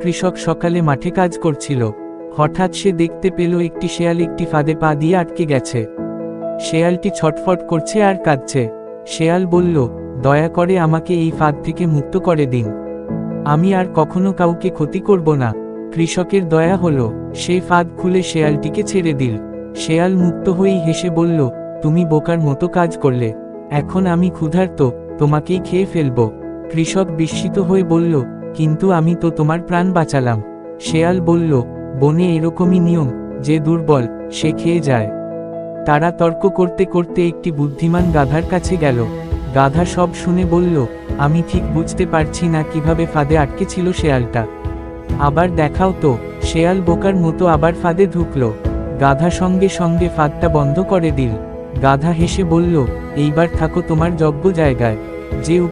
কৃষক সকালে মাঠে কাজ করছিল। হঠাৎ সে দেখতে পেল একটি শেয়াল একটি ফাঁদে পা দিয়ে আটকে গেছে। শেয়ালটি ছটফট করছে আর কাঁদছে। শেয়াল বলল, দয়া করে আমাকে এই ফাঁদ থেকে মুক্ত করে দিন। আমি আর কখনো কাউকে ক্ষতি করব না। কৃষকের দয়া হলো, সেই ফাঁদ খুলে শেয়ালটিকে ছেড়ে দিল। শেয়াল মুক্ত হয়েই হেসে বলল, তুমি বোকার মতো কাজ করলে, এখন আমি ক্ষুধার্ত, তোমাকেই খেয়ে ফেলব। কৃষক বিস্মিত হয়ে বলল, কিন্তু আমি তো তোমার প্রাণ বাঁচালাম। শেয়াল বলল, বনে এরকমই নিয়ম, যে দুর্বল সে খেয়ে যায়। তারা তর্ক করতে করতে একটি বুদ্ধিমান গাধার কাছে গেল। গাধা সব শুনে বলল, আমি ঠিক বুঝতে পারছি না কিভাবে ফাঁদে আটকে ছিল শেয়ালটা। আবার দেখাও তো। শেয়াল বোকার মতো আবার ফাঁদে ঢুকল। গাধা সঙ্গে সঙ্গে ফাঁদটা বন্ধ করে দিল। গাধা হেসে বলল, এইবার থাকো তোমার যোগ্য জায়গায়। যে